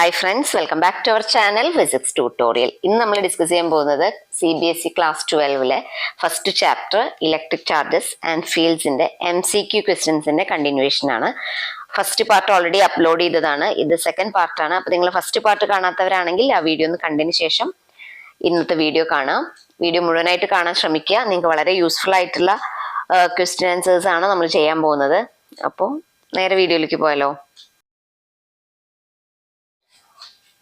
Hi friends, welcome back to our channel Physics Tutorial. ഇന്ന് നമ്മൾ discuss ചെയ്യാൻ പോകുന്നത് CBSE ക്ലാസ് 12ലെ first chapter electric charges and ഫീൽഡ്സിന്റെ MCQ ക്വസ്റ്റ്യൻസിന്റെ കണ്ടിന്യൂവേഷൻ ആണ്. ഫസ്റ്റ് പാർട്ട് ഓൾറെഡി അപ്ലോഡ് ചെയ്തതാണ്, ഇത് സെക്കൻഡ് പാർട്ടാണ്. അപ്പോൾ നിങ്ങൾ ഫസ്റ്റ് പാർട്ട് കാണാത്തവരാണെങ്കിൽ ആ വീഡിയോ ഒന്ന് കണ്ടതിന് ശേഷം ഇന്നത്തെ വീഡിയോ കാണാം. വീഡിയോ മുഴുവനായിട്ട് കാണാൻ ശ്രമിക്കുക. നിങ്ങൾക്ക് വളരെ യൂസ്ഫുൾ ആയിട്ടുള്ള ക്വസ്റ്റ്യൻ ആൻസേഴ്സ് ആണ് നമ്മൾ ചെയ്യാൻ പോകുന്നത്. അപ്പോൾ നേരെ വീഡിയോയിലേക്ക് പോയാലോ.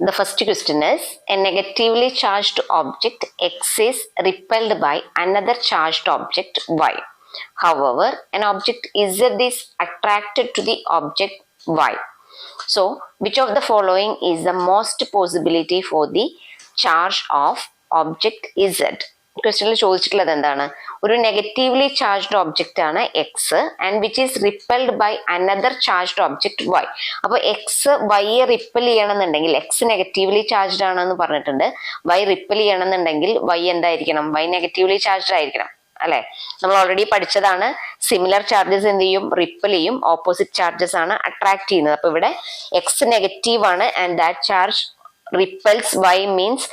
The first question is, a negatively charged object X is repelled by another charged object Y. However, an object Z is attracted to the object Y. So, which of the following is the most possibility for the charge of object Z? ക്വസ്റ്റ്യനിൽ ചോദിച്ചിട്ടുള്ളത് എന്താണ്? ഒരു negatively charged object ആണ് X and which is repelled by another charged object Y. അപ്പോൾ X വൈയെ repel ചെയ്യണമെന്നുണ്ടെങ്കിൽ, X negatively charged ആണെന്ന് പറഞ്ഞിട്ടുണ്ട്, വൈ റിപ്പൽ ചെയ്യണമെന്നുണ്ടെങ്കിൽ വൈ എന്തായിരിക്കണം? വൈ നെഗറ്റീവ്ലി ചാർജ്ഡ് ആയിരിക്കണം അല്ലെ? നമ്മൾ ഓൾറെഡി പഠിച്ചതാണ്. സിമിലർ ചാർജസ് എന്ത് ചെയ്യും? റിപ്പൽ ചെയ്യും. ഓപ്പോസിറ്റ് ചാർജസ് ആണ് അട്രാക്ട് ചെയ്യുന്നത്. അപ്പൊ ഇവിടെ എക്സ് നെഗറ്റീവ് ആണ് and that charge repels Y means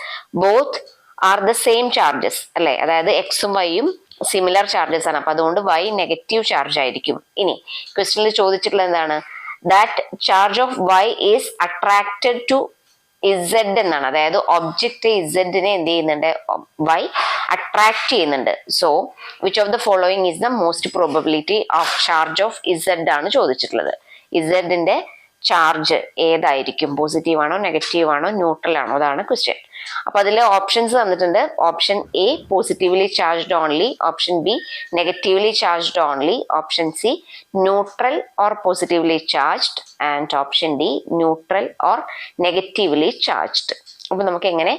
both are the same charges അല്ലെ? അതായത് എക്സും വൈയും സിമിലർ ചാർജസ് ആണ്. അപ്പൊ അതുകൊണ്ട് വൈ നെഗറ്റീവ് ചാർജ് ആയിരിക്കും. ഇനി ക്വസ്റ്റ്യനിൽ ചോദിച്ചിട്ടുള്ളത് എന്താണ്? That charge of Y is attracted to Z എന്നാണ്. അതായത് ഒബ്ജക്റ്റ് ഇസെഡിനെ എന്ത് ചെയ്യുന്നുണ്ട്? വൈ അട്രാക്ട് ചെയ്യുന്നുണ്ട്. So which of the following is the most probability of charge of Z ആണ് ചോദിച്ചിട്ടുള്ളത്. ഇസെഡിന്റെ ചാർജ് ഏതായിരിക്കും? പോസിറ്റീവ് ആണോ, നെഗറ്റീവ് ആണോ, ന്യൂട്രൽ ആണോ? അതാണ് ക്വസ്റ്റ്യൻ. അപ്പൊ അതിൽ ഓപ്ഷൻസ് തന്നിട്ടുണ്ട്. Option A positively charged only, option B negatively charged only, option C neutral or positively charged and option D neutral or negatively charged. അപ്പൊ നമുക്ക് എങ്ങനെ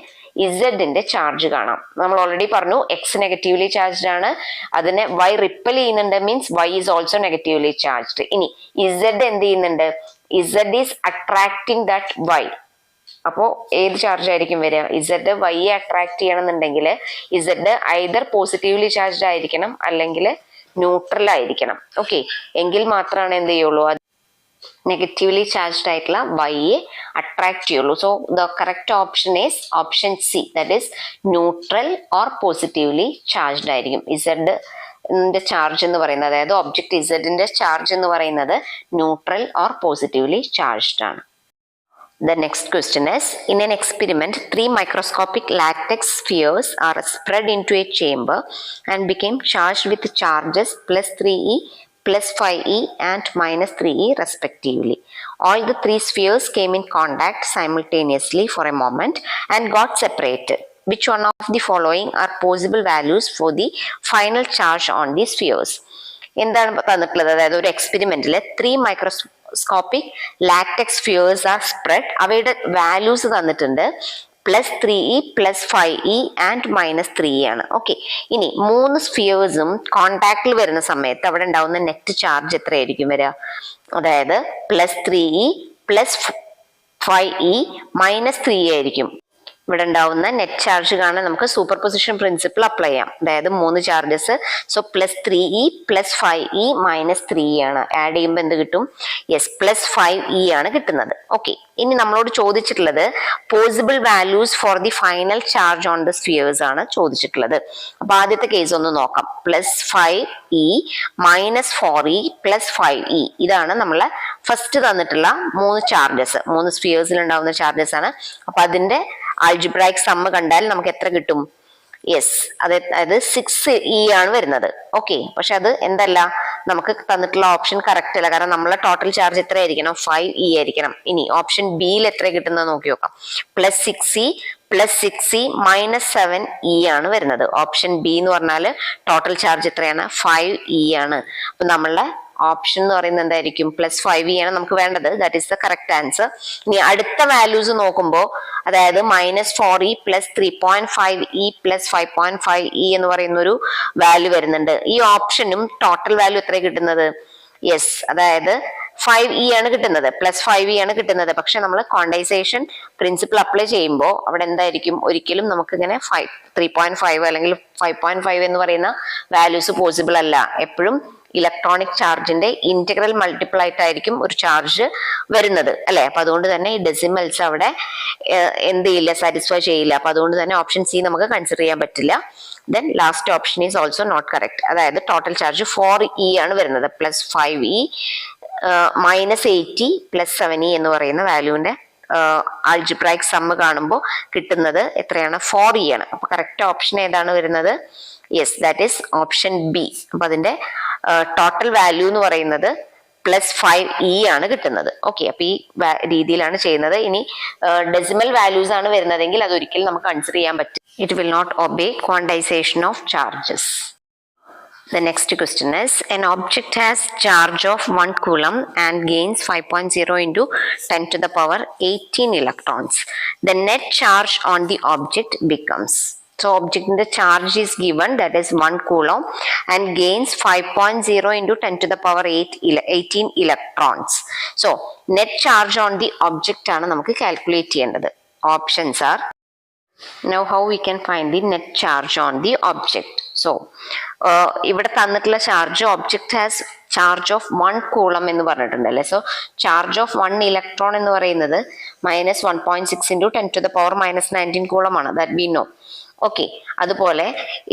ഇസെഡിന്റെ ചാർജ് കാണാം? നമ്മൾ ഓൾറെഡി പറഞ്ഞു എക്സ് നെഗറ്റീവ്ലി ചാർജ്ഡ് ആണ്, അതിനെ വൈ റിപ്പൽ ചെയ്യുന്നുണ്ട്, means Y is also negatively charged. ഇനി ഇസെഡ് എന്ത് ചെയ്യുന്നുണ്ട്? Z is attracting that Y. അപ്പോ ഏത് ചാർജ് ആയിരിക്കും വരിക? ഇസെഡ് വൈയെ അട്രാക്ട് ചെയ്യണമെന്നുണ്ടെങ്കിൽ ഇസെഡ് ഐദർ പോസിറ്റീവ്ലി ചാർജ്ഡ് ആയിരിക്കണം അല്ലെങ്കിൽ ന്യൂട്രൽ ആയിരിക്കണം. ഓക്കെ, എങ്കിൽ മാത്രമാണ് എന്ത് ചെയ്യുള്ളൂ? നെഗറ്റീവ്ലി ചാർജ്ഡ് ആയിട്ടുള്ള വൈയെ അട്രാക്ട് ചെയ്യുള്ളൂ. So the correct option is option C, that is neutral or positively charged ആയിരിക്കും. ഇസെഡ് ചാർജ് എന്ന് പറയുന്നത്, അതായത് ഒബ്ജക്ട് ഇസെഡിന്റെ ചാർജ് എന്ന് പറയുന്നത് ന്യൂട്രൽ ഓർ പോസിറ്റീവ്ലി ചാർജ്ഡ് ആണ്. The next question is, in an experiment, 3 microscopic latex spheres are spread into a chamber and became charged with charges plus 3e, plus 5e and minus 3e respectively. All the 3 spheres came in contact simultaneously for a moment and got separated. Which one of the following are possible values for the final charge on the spheres? എന്താണ് തന്നിട്ടുള്ളത്? അതായത് ഒരു എക്സ്പെരിമെന്റിൽ 3 microscopic latex spheres are spread. അവയുടെ values തന്നിട്ടുണ്ട്. Plus 3e, plus 5e and minus 3e ആണ്. Okay, ഇനി 3 സ്ഫിയേഴ്സും കോണ്ടാക്റ്റിൽ വരുന്ന സമയത്ത് അവിടെ ഉണ്ടാവുന്ന നെറ്റ് ചാർജ് എത്രയായിരിക്കും വരിക? അതായത് plus 3e, plus 5e, minus 3e ആയിരിക്കും. ഇവിടെ ഉണ്ടാവുന്ന നെറ്റ് ചാർജ് കാണാൻ നമുക്ക് സൂപ്പർ പൊസിഷൻ പ്രിൻസിപ്പിൾ അപ്ലൈ ചെയ്യാം. അതായത് 3 charges. So plus 3e, plus 5e, minus 3e ആണ്. ആഡ് ചെയ്യുമ്പോൾ എന്ത് കിട്ടും? യെസ്, പ്ലസ് 5e ആണ് കിട്ടുന്നത്. ഓക്കെ, ഇനി നമ്മളോട് ചോദിച്ചിട്ടുള്ളത് possible values for the final charge on the spheres ആണ് ചോദിച്ചിട്ടുള്ളത്. അപ്പൊ ആദ്യത്തെ കേസ് ഒന്ന് നോക്കാം. Plus 5e, minus 4e, plus 5e. ഇതാണ് നമ്മളെ ഫസ്റ്റ് തന്നിട്ടുള്ള 3 ചാർജസ്. 3 സ്ഫിയേഴ്സിൽ ഉണ്ടാവുന്ന ചാർജസ് ആണ്. അപ്പൊ അതിന്റെ ആൾജിബ്രായിക് സമ്മ് കണ്ടാൽ നമുക്ക് എത്ര കിട്ടും? യെസ്, അതായത് 6e ആണ് വരുന്നത്. ഓക്കെ, പക്ഷെ അത് എന്തല്ല, നമുക്ക് തന്നിട്ടുള്ള ഓപ്ഷൻ കറക്റ്റ് അല്ല. കാരണം നമ്മളെ ടോട്ടൽ ചാർജ് എത്ര ആയിരിക്കണം? 5e ആയിരിക്കണം. ഇനി ഓപ്ഷൻ ബിയിൽ എത്ര കിട്ടുന്നത് നോക്കി നോക്കാം. Plus 6e, plus 6e, minus 7e ആണ് വരുന്നത്. ഓപ്ഷൻ ബി എന്ന് പറഞ്ഞാൽ ടോട്ടൽ ചാർജ് എത്രയാണ്? 5e ആണ്. അപ്പൊ നമ്മളെ ഓപ്ഷൻ എന്ന് പറയുന്നത് എന്തായിരിക്കും? പ്ലസ് 5e ആണ് നമുക്ക് വേണ്ടത്. That is the correct answer. ഇനി അടുത്ത വാല്യൂസ് നോക്കുമ്പോൾ, അതായത് minus 4e, plus 3.5e, plus 5.5e എന്ന് പറയുന്ന ഒരു വാല്യൂ വരുന്നുണ്ട്. ഈ ഓപ്ഷനും ടോട്ടൽ വാല്യൂ എത്ര കിട്ടുന്നത്? യെസ്, അതായത് 5e ആണ് കിട്ടുന്നത്, പ്ലസ് 5e ആണ് കിട്ടുന്നത്. പക്ഷെ നമ്മൾ ക്വാണ്ടൈസേഷൻ പ്രിൻസിപ്പിൾ അപ്ലൈ ചെയ്യുമ്പോൾ അവിടെ എന്തായിരിക്കും? ഒരിക്കലും നമുക്ക് ഇങ്ങനെ 3.5 അല്ലെങ്കിൽ 5.5 എന്ന് പറയുന്ന വാല്യൂസ് പോസിബിൾ അല്ല. എപ്പോഴും ഇലക്ട്രോണിക് ചാർജിന്റെ ഇന്റഗ്രൽ മൾട്ടിപ്പിൾ ആയിട്ടായിരിക്കും ഒരു ചാർജ് വരുന്നത് അല്ലെ. അപ്പൊ അതുകൊണ്ട് തന്നെ ഈ ഡെസിമൽസ് അവിടെ എന്ത് ചെയ്യില്ല, സാറ്റിസ്ഫൈ ചെയ്യില്ല. അപ്പൊ അതുകൊണ്ട് തന്നെ ഓപ്ഷൻ സി നമുക്ക് കൺസിഡർ ചെയ്യാൻ പറ്റില്ല. Then last option is also not correct. അതായത് ടോട്ടൽ ചാർജ് 4e ആണ് വരുന്നത്, plus 5e minus 80 plus 7e എന്ന് പറയുന്ന വാല്യൂവിന്റെ ആൾജിബ്രായിക് സമ്മ് കാണുമ്പോൾ കിട്ടുന്നത് എത്രയാണ്? 4e ആണ്. അപ്പൊ കറക്റ്റ് ഓപ്ഷൻ ഏതാണ് വരുന്നത്? Yes, that is option B. അപ്പൊ അതിന്റെ ടോട്ടൽ വാല്യൂ എന്ന് പറയുന്നത് പ്ലസ് 5e ആണ് കിട്ടുന്നത്. ഓക്കെ, അപ്പൊ ഈ രീതിയിലാണ് ചെയ്യുന്നത്. ഇനി ഡെസിമൽ വാല്യൂസ് ആണ് വരുന്നതെങ്കിൽ അതൊരിക്കലും നമുക്ക് കൺസിഡർ ചെയ്യാൻ പറ്റും. It will not obey quantization of charges. The next question is, an object has charge of 1 coulomb and gains 5.0 into 10 to the power 18 electrons. The net charge on the object becomes. So object in the charge is given, that is 1 coulomb and gains 5.0 into 10 to the power 18 electrons. So net charge on the object ആണ് നമുക്ക് calculate ചെയ്യേണ്ടത്. Options are, now how we can find the net charge on the object. So ഇവിടെ തന്നിട്ടുള്ള ചാർജ്, object has charge of 1 coulomb എന്ന് പറഞ്ഞിട്ടുണ്ടല്ലേ. So charge of 1 electron എന്ന് പറയുന്നത് -1.6 into 10 to the power -19 കൂളമാണ്, ദാറ്റ് വി നോ. ഓക്കെ, അതുപോലെ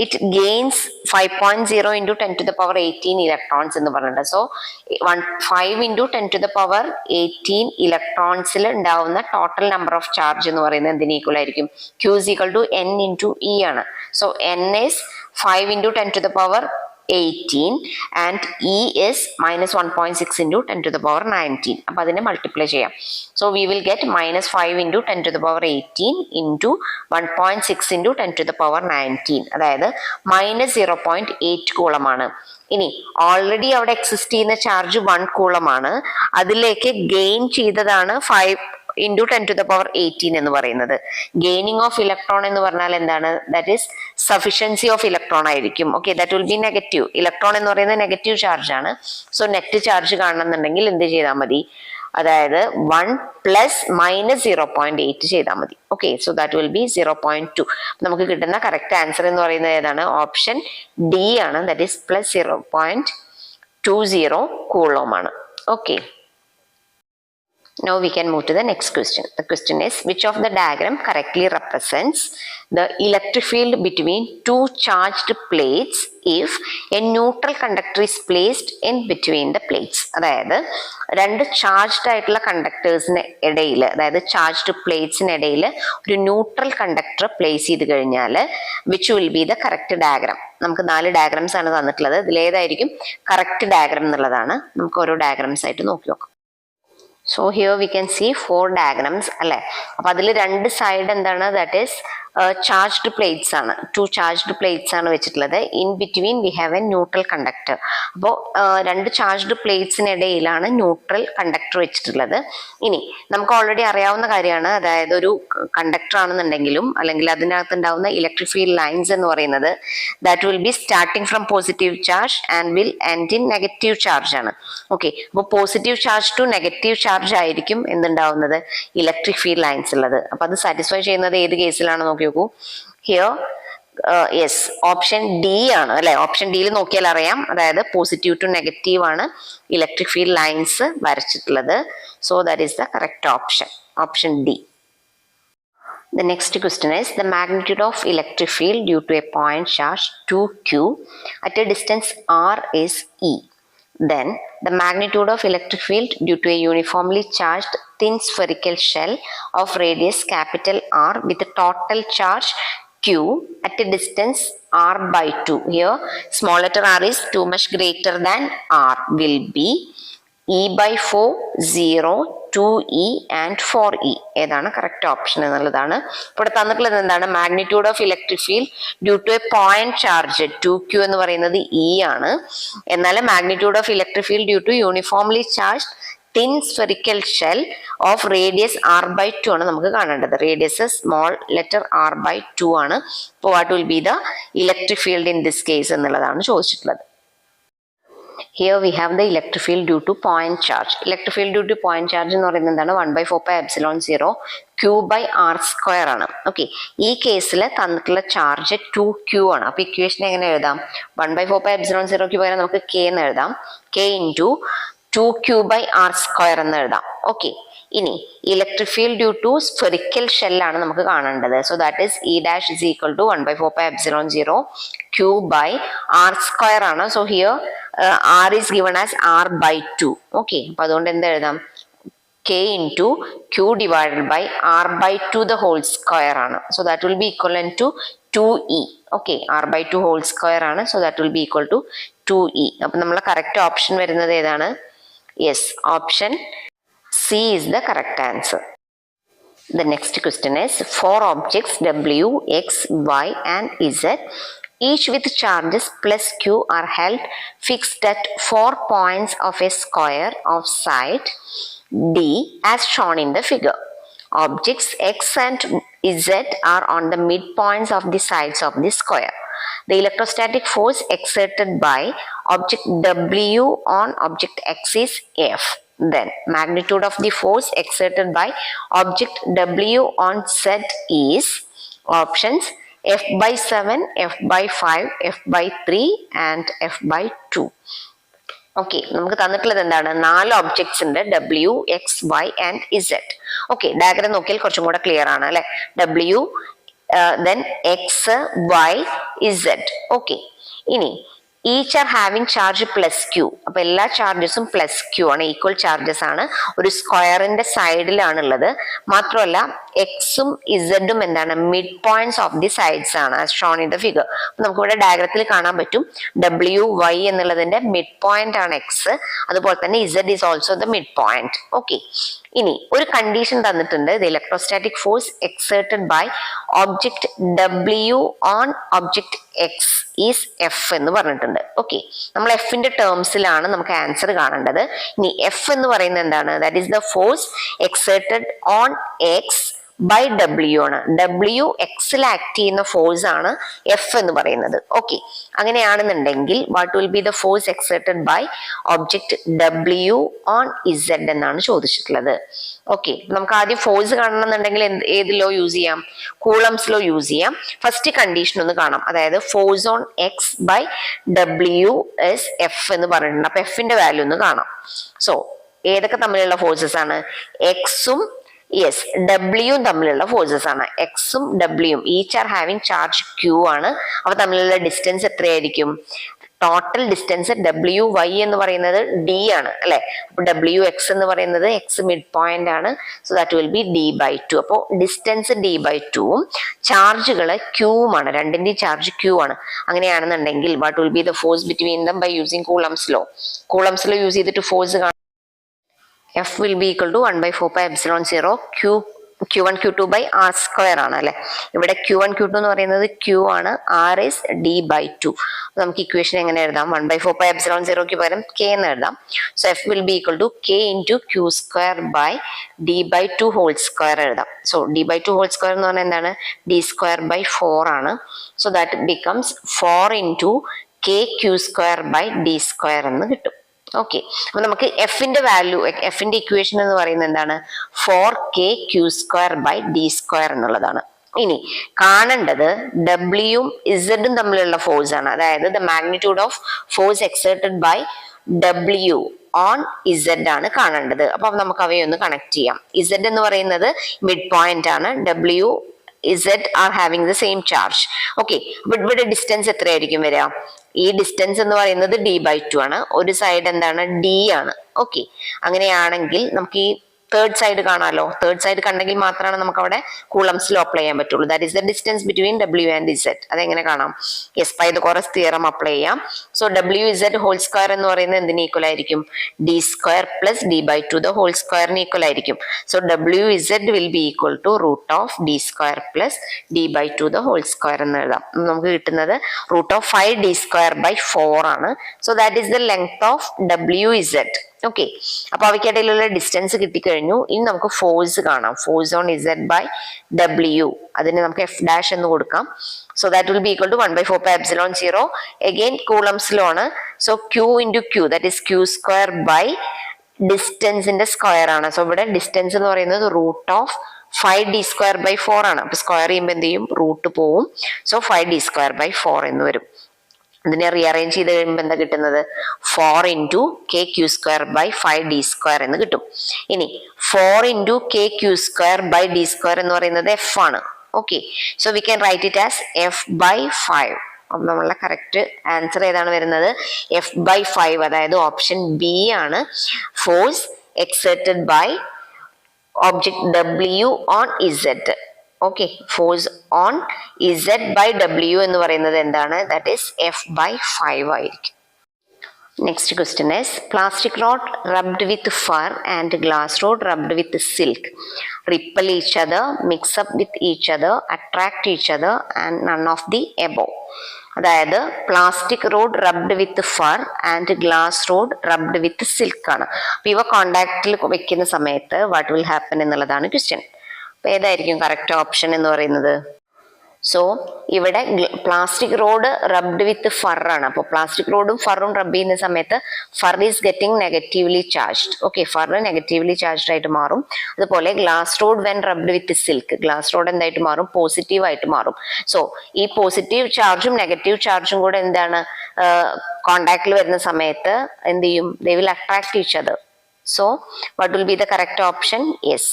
it gains 5.0 into 10 to the power 18 electrons എന്ന് പറഞ്ഞിട്ടുണ്ട്. So 5 into 10 to the power 18 ഇലക്ട്രോൺസിൽ ഉണ്ടാവുന്ന ടോട്ടൽ നമ്പർ ഓഫ് ചാർജ് എന്ന് പറയുന്നത് എന്തിന് ഈക്വൽ ആയിരിക്കും? Q is equal to n into E ആണ്. So n is 5 into 10 to the power 18 and E is -1.6 into 10 to the power 19. അപ്പൊ അതിനെ multiply ചെയ്യാം. So we will get -5 into 10 to the power 18 into 1.6 into 10 to the power 19, അതായത് -0.8 കൂളമാണ്. ഇനി already അവിടെ exist ചെയ്യുന്ന charge 1 കൂളമാണ്, അതിലേക്ക് gain ചെയ്തതാണ് 5 into 10 to the power 18 എന്ന് പറയുന്നത്. ഗെയിനിങ് ഓഫ് ഇലക്ട്രോൺ എന്ന് പറഞ്ഞാൽ എന്താണ്? That is sufficiency of electron ആയിരിക്കും. Okay, that will be negative. Electron എന്ന് പറയുന്നത് നെഗറ്റീവ് ചാർജ് ആണ്. സോ നെറ്റ് ചാർജ് കാണണമെന്നുണ്ടെങ്കിൽ എന്ത് ചെയ്താൽ മതി? അതായത് 1 പ്ലസ് -0.8 ചെയ്താൽ മതി. Okay, so that will be 0.2. നമുക്ക് കിട്ടുന്ന കറക്റ്റ് ആൻസർ എന്ന് പറയുന്നത് ഏതാണ്? ഓപ്ഷൻ ഡി ആണ്, ദാറ്റ് ഈസ് പ്ലസ് 0.20 കൂളോം ആണ്. Okay, now we can move to the next question. The question is, which of the diagram correctly represents the electric field between two charged plates if a neutral conductor is placed in between the plates? അതായത് രണ്ട് charged ആയിട്ടുള്ള കണ്ടക്ടേഴ്സിന് ഇടയിൽ, അതായത് charged പ്ലേറ്റ്സിന് ഇടയിൽ ഒരു neutral conductor place ചെയ്ത് കഴിഞ്ഞാൽ which will be the correct diagram. നമുക്ക് 4 ഡയഗ്രാംസ് ആണ് തന്നിട്ടുള്ളത്. ഇതിലേതായിരിക്കും കറക്റ്റ് ഡയഗ്രാം എന്നുള്ളതാണ്. നമുക്ക് ഓരോ ഡയഗ്രാംസ് ആയിട്ട് നോക്കി നോക്കാം. So here we can see 4 diagrams അല്ലെ. അപ്പൊ അതിൽ 2 സൈഡ് എന്താണ്? ദാറ്റ് ഈസ് ചാർജ്ഡ് പ്ലേറ്റ്സ് ആണ്. 2 ചാർജ്ഡ് പ്ലേറ്റ്സ് ആണ് വെച്ചിട്ടുള്ളത്. In between we have A neutral conductor. അപ്പോൾ 2 ചാർജ്ഡ് പ്ലേറ്റ്സിനിടയിലാണ് ന്യൂട്രൽ കണ്ടക്ടർ വെച്ചിട്ടുള്ളത്. ഇനി നമുക്ക് ഓൾറെഡി അറിയാവുന്ന കാര്യമാണ്, അതായത് ഒരു കണ്ടക്ടർ ആണെന്നുണ്ടെങ്കിലും അല്ലെങ്കിൽ അതിനകത്ത് ഉണ്ടാവുന്ന ഇലക്ട്രിക് ഫീൽഡ് ലൈൻസ് എന്ന് പറയുന്നത് that will be starting from positive charge and will end in negative charge ആണ്. ഓക്കെ, അപ്പോൾ positive charge to negative charge ആയിരിക്കും എന്തുണ്ടാവുന്നത്? ഇലക്ട്രിക് ഫീൽഡ് ലൈൻസ് ഉള്ളത്. അപ്പൊ അത് സാറ്റിസ്ഫൈ ചെയ്യുന്നത് ഏത് കേസിലാണ് നോക്കി നോക്കൂ. ഹിയർ യെസ്, ഓപ്ഷൻ ഡി ആണ് അല്ലെ. ഓപ്ഷൻ ഡിയിൽ നോക്കിയാൽ അറിയാം, അതായത് പോസിറ്റീവ് ടു നെഗറ്റീവ് ആണ് ഇലക്ട്രിക് ഫീൽഡ് ലൈൻസ് വരച്ചിട്ടുള്ളത്. So that is the correct option, option D. The next question is, the magnitude of electric field due to a point charge 2q at a distance r is E. Then the magnitude of electric field due to a uniformly charged thin spherical shell of radius capital R with a total charge Q at a distance R by 2. Here small letter r is too much greater than R will be E by 4, 0, 2e and 4e. ഏതാണ് correct option എന്നുള്ളതാണ്. ഇവിടെ തന്നിട്ടുള്ളത് എന്താണ്? Magnitude of electric field due to a point charge 2q എന്ന് പറയുന്നത് E ആണ്. എന്നാൽ magnitude of electric field due to uniformly charge thin spherical shell of radius r by 2 ആണ് നമുക്ക് കാണേണ്ടത്. Radius small letter r by 2 ആണ്. അപ്പോൾ what will be the electric field in this case എന്നുള്ളതാണ് ചോദിച്ചിട്ടുള്ളത്. Here we have the electric field due to point charge. Electric field due to point charge എന്ന് പറയുന്നത് എന്താണ്? 1/4πε0 Q by R square ആണ്. Okay, ഈ കേസിൽ തന്നിട്ടുള്ള ചാർജ് 2Q ആണ്. അപ്പൊ ഇക്വേഷൻ എങ്ങനെ എഴുതാം? 1/4πε0 പകരം നമുക്ക് K എന്ന് എഴുതാം. K into 2Q by R square എന്ന് എഴുതാം. ഓക്കെ, ഇനി electric field due to spherical ഷെല്ലാണ് നമുക്ക് കാണേണ്ടത്. So that is E dash is equal to 1/4πε0 Q by R square ആണ്. So here R is given as R by 2. Okay, അപ്പൊ അതുകൊണ്ട് എന്ത് എഴുതാം? K into Q divided by R by 2 the whole square ആണ്. So that will be equivalent to 2E. Okay, R by 2 whole square ആണ്. So that will be equal to 2E. അപ്പൊ നമ്മളെ correct option വരുന്നത് ഏതാണ്? Yes, option C is the correct answer. The next question is, four objects W, X, Y and Z, each with charges plus Q, are held fixed at 4 points of a square of side D as shown in the figure. Objects X and Z are on the midpoints of the sides of the square. The electrostatic force exerted by object W on object X is F. Then magnitude of the force exerted by object W on Z is options F by 7, F by 5, F by 3 and F by 2. Okay, നമുക്ക് തന്നിട്ടുള്ളത് എന്താണ്? 4 objects ഉണ്ട്, W, X, Y and Z. Okay, diagram നോക്കിയാൽ കുറച്ചും കൂടെ clear ആണ് അല്ലെ? W, then X, Y, Z. Okay, ഇനി each are having charge plus Q. അപ്പൊ എല്ലാ ചാർജസും പ്ലസ് ക്യൂ ആണ്, ഈക്വൽ ചാർജസ് ആണ്. ഒരു സ്ക്വയറിന്റെ സൈഡിലാണുള്ളത്. മാത്രമല്ല എക്സും ഇസഡും എന്താണ്? Mid points of the sides ആണ്, ഷോൺ ഇൻ ദ ഫിഗർ. നമുക്ക് ഇവിടെ ഡയഗ്രത്തിൽ കാണാൻ പറ്റും WY എന്നുള്ളതിന്റെ മിഡ് പോയിന്റ് ആണ് എക്സ്. അതുപോലെ തന്നെ Z is also the mid point. Okay, ഇനി ഒരു കണ്ടീഷൻ തന്നിട്ടുണ്ട്. The electrostatic force exerted by object W on object X is F എന്ന് പറഞ്ഞിട്ടുണ്ട്. ഓക്കെ, നമ്മൾ എഫിന്റെ ടേംസിലാണ് നമുക്ക് ആൻസർ കാണേണ്ടത്. ഇനി എഫ് എന്ന് പറയുന്നത് എന്താണ്? That is the force exerted on X by W ആണ്. W എക്സിൽ ആക്ട് ചെയ്യുന്ന ഫോഴ്സ് ആണ് എഫ് എന്ന് പറയുന്നത്. ഓക്കെ, അങ്ങനെയാണെന്നുണ്ടെങ്കിൽ what will be the force exerted by object W on Z എന്നാണ് ചോദിച്ചിട്ടുള്ളത്. ഓക്കെ, നമുക്ക് ആദ്യം ഫോഴ്സ് കാണണമെന്നുണ്ടെങ്കിൽ ഏത് ലോ യൂസ് ചെയ്യാം? കൂളംസ് ലോ യൂസ് ചെയ്യാം. ഫസ്റ്റ് കണ്ടീഷൻ ഒന്ന് കാണാം, അതായത് force on X by W is F എന്ന് പറഞ്ഞിട്ടുണ്ട്. അപ്പൊ എഫിന്റെ വാല്യൂ ഒന്ന് കാണാം. സോ ഏതൊക്കെ തമ്മിലുള്ള ഫോഴ്സസ് ആണ്? എക്സും യെസ് ഡബ്ല്യുവും തമ്മിലുള്ള ഫോഴ്സസ് ആണ്. എക്സും ഡബ്ല്യുവും each are having charge Q ആണ്. അവ തമ്മിലുള്ള ഡിസ്റ്റൻസ് എത്രയായിരിക്കും? ടോട്ടൽ ഡിസ്റ്റൻസ് WY എന്ന് പറയുന്നത് D ആണ് അല്ലെ? അപ്പൊ WX എന്ന് പറയുന്നത് എക്സ് മിഡ് പോയിന്റ് ആണ്. So that will B D/2. അപ്പോൾ ഡിസ്റ്റൻസ് D/2ഉം ചാർജുകൾ ക്യൂമാണ്, രണ്ടിന്റെയും ചാർജ് ക്യൂ ആണ്. അങ്ങനെയാണെന്നുണ്ടെങ്കിൽ what will be the force between them by using Coulomb's law? Coulomb's law use ചെയ്തിട്ട് force F will be equal to 1/4πε0 Q1 Q2 by R square ആണ് അല്ലെ? ഇവിടെ Q1 Q2 എന്ന് പറയുന്നത് Q ആണ്, R is D/2. നമുക്ക് equation എങ്ങനെ എഴുതാം? 1/4πε0 പകരം K എന്ന് എഴുതാം. So F will be equal to K into Q square by D/2 whole square എഴുതാം. സോ D/2 whole square എന്ന് പറഞ്ഞാൽ എന്താണ്? D square by 4 ആണ്. So that becomes 4 into K Q square by D square എന്ന് കിട്ടും. Okay, അപ്പൊ നമുക്ക് എഫിന്റെ വാല്യൂ, എഫിന്റെ ഇക്വേഷൻ എന്ന് പറയുന്നത് എന്താണ്? 4KQ² by D² എന്നുള്ളതാണ്. ഇനി കാണേണ്ടത് ഡബ്ല്യുവും ഇസഡും തമ്മിലുള്ള ഫോഴ്സ് ആണ്, അതായത് the magnitude of force exerted by W on Z ആണ് കാണേണ്ടത്. അപ്പൊ നമുക്ക് അവയൊന്ന് കണക്ട് ചെയ്യാം. ഇസഡ് എന്ന് പറയുന്നത് മിഡ് പോയിന്റ് ആണ്, Z are having the same charge. Okay, അപ്പൊ ഇവിടെ ഡിസ്റ്റൻസ് എത്രയായിരിക്കും വരിക? ഈ ഡിസ്റ്റൻസ് എന്ന് പറയുന്നത് D/2 ആണ്. ഒരു സൈഡ് എന്താണ്? D ആണ്. ഓക്കെ, അങ്ങനെയാണെങ്കിൽ നമുക്ക് ഈ തേർഡ് സൈഡ് കാണാലോ. തേർഡ് സൈഡ് കണ്ടെങ്കിൽ മാത്രമാണ് നമുക്ക് അവിടെ കൂളംസ് ലോ അപ്ലൈ ചെയ്യാൻ പറ്റുള്ളൂ. That is the distance between W and Z. അതെങ്ങനെ കാണാം? യെസ്, പൈതഗോറസ് തിയറം അപ്ലൈ ചെയ്യാം. സോ WZ ഹോൾ സ്ക്വയർ എന്ന് പറയുന്നത് എന്തിന് ഈക്വൽ ആയിരിക്കും? D² plus D/2 the whole സ്ക്വയറിന് ഈക്വൽ ആയിരിക്കും. So WZ will be equal to √D² plus D/2 the whole square എന്ന് എഴുതാം. നമുക്ക് കിട്ടുന്നത് √5D²/4 ആണ്. So that is the length of WZ. Okay, അപ്പൊ അവയ്ക്കിടയിലുള്ള ഡിസ്റ്റൻസ് കിട്ടിക്കഴിഞ്ഞു. കഴിഞ്ഞു. ഇനി നമുക്ക് ഫോഴ്സ് കാണാം. Force on Z by W, അതിന് നമുക്ക് എഫ് ഡാഷ് എന്ന് കൊടുക്കാം. So that will be equal to 1/4πε0. Again coulomb's law ആണ്. So Q into Q, that is Q square by ഡിസ്റ്റൻസിന്റെ സ്ക്വയർ ആണ്. സോ ഇവിടെ ഡിസ്റ്റൻസ് എന്ന് പറയുന്നത് √5d²/4 ആണ്. അപ്പൊ സ്ക്വയർ ചെയ്യുമ്പോൾ എന്ത് ചെയ്യും? റൂട്ട് പോവും. സോ 5d²/4 എന്ന് വരും. ഇതിനെ റീഅറേഞ്ച് ചെയ്ത് കഴിയുമ്പോൾ എന്താ കിട്ടുന്നത്? 4 × kq²/5d² എന്ന് കിട്ടും. ഇനി 4 × kq²/d² എന്ന് പറയുന്നത് എഫ് ആണ്. Okay, so we can write it as f/5. അപ്പൊ നമ്മളുടെ കറക്റ്റ് ആൻസർ ഏതാണ് വരുന്നത്? f/5, അതായത് ഓപ്ഷൻ ബി ആണ്. Force exerted by object W on Z. Okay, force on Z/W എന്ന് പറയുന്നത് എന്താണ്? ദാറ്റ് ഈസ് f/5 ആയിരിക്കും. Next question is plastic rod rubbed with fur and glass rod rubbed with silk repel each other, mix up with each other, attract each other and none of the above. അതായത് plastic rod rubbed with fur and glass rod rubbed with silk ആണ്. അപ്പൊ ഇവ കോണ്ടാക്റ്റിൽ വെക്കുന്ന സമയത്ത് what will happen എന്നുള്ളതാണ് question. അപ്പൊ ഏതായിരിക്കും correct option എന്ന് പറയുന്നത്? സോ ഇവിടെ plastic rod rubbed with fir ആണ്. അപ്പോൾ പ്ലാസ്റ്റിക് റോഡും ഫറും റബ്ബ് ചെയ്യുന്ന സമയത്ത് fir is getting negatively charged. Okay, fir negatively charged ആയിട്ട് മാറും. അതുപോലെ glass rod when rubbed with silk, glass rod എന്തായിട്ട് മാറും? പോസിറ്റീവ് ആയിട്ട് മാറും. സോ ഈ പോസിറ്റീവ് ചാർജും നെഗറ്റീവ് ചാർജും കൂടെ എന്താണ് കോണ്ടാക്റ്റിൽ വരുന്ന സമയത്ത് എന്ത് ചെയ്യും? They will attract each other. So what will be the correct option? Yes,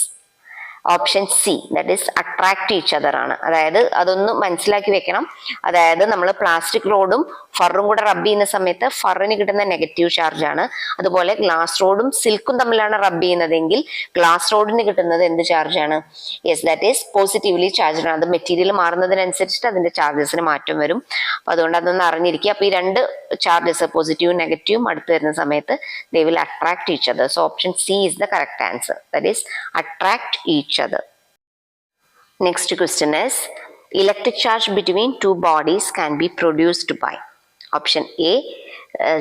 option C, that is attract each other ആണ്. അതായത് അതൊന്ന് മനസ്സിലാക്കി വെക്കണം. അതായത് നമ്മൾ പ്ലാസ്റ്റിക് റോഡും ഫറും കൂടെ റബ്ബ് ചെയ്യുന്ന സമയത്ത് ഫറിന് കിട്ടുന്ന നെഗറ്റീവ് ചാർജ് ആണ്. അതുപോലെ ഗ്ലാസ് റോഡും സിൽക്കും തമ്മിലാണ് റബ്ബ് ചെയ്യുന്നതെങ്കിൽ ഗ്ലാസ് റോഡിന് കിട്ടുന്നത് എന്ത് ചാർജ് ആണ്? Yes, that is positively charge ആണ്. അത് മെറ്റീരിയൽ മാറുന്നതിനനുസരിച്ചിട്ട് അതിന്റെ ചാർജസിന് മാറ്റം വരും. അപ്പൊ അതുകൊണ്ട് അതൊന്ന് അറിഞ്ഞിരിക്കുക. അപ്പൊ ഈ രണ്ട് ചാർജസ് പോസിറ്റീവും നെഗറ്റീവും അടുത്ത് വരുന്ന സമയത്ത് they will attract each other. So option C is the correct answer, that is attract each other. Next question is electric charge between two bodies can be produced by option A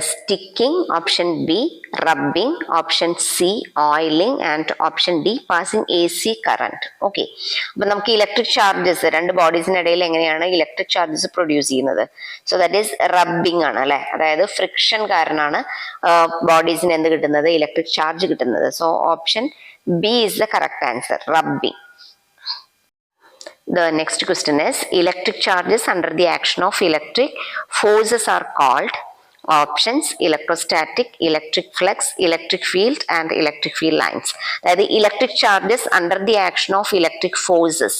sticking, option B rubbing, option C oiling and option D passing AC current. Okay, അപ്പൊ നമുക്ക് electric charges രണ്ട് ബോഡീസിനിടയിൽ എങ്ങനെയാണ് electric charges produce ചെയ്യുന്നത്? So that is rubbing ആണ് അല്ലെ. അതായത് friction കാരണമാണ് ബോഡീസിന് എന്ത് കിട്ടുന്നത്? ഇലക്ട്രിക് ചാർജ് കിട്ടുന്നത്. So option B is the correct answer, rubbing. The next question is electric charges under the action of electric forces are called options electrostatic, electric flux, electric field and electric field lines. അതായത് electric charges under the action of electric forces,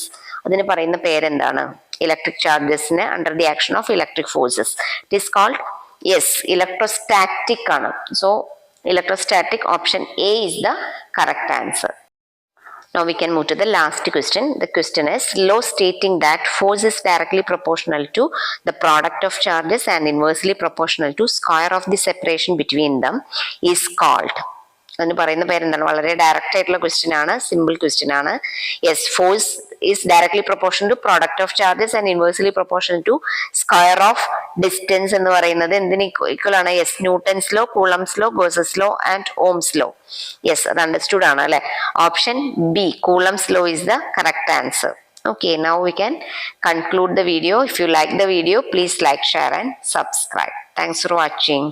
അതിന് പറയുന്ന പേരെന്താണ്? Electric ചാർജസിന് under the action of electric forces it is called electrostatic ആണ്. സോ electrostatic option A is the correct answer. Now we can move to the last question. The question is law stating that force is directly proportional to the product of charges and inversely proportional to square of the separation between them is called. അതിന് പറയുന്ന പേരെന്താണ്? വളരെ direct ആയിട്ടുള്ള question ആണ്, simple question ആണ്. Yes, force is directly proportional to product of charges and inversely proportional to square of distance എന്ന് പറയുന്നത് എന്തിന് ഈക്വൽ ആണ്? Yes, Newton's law, Coulomb's law, Gauss's law and Ohm's law. Yes, അത് understood ആണ് അല്ലെ. Option B Coulomb's law is the correct answer. Okay, now we can conclude the video. If you like the video, please like, share and subscribe. Thanks for watching.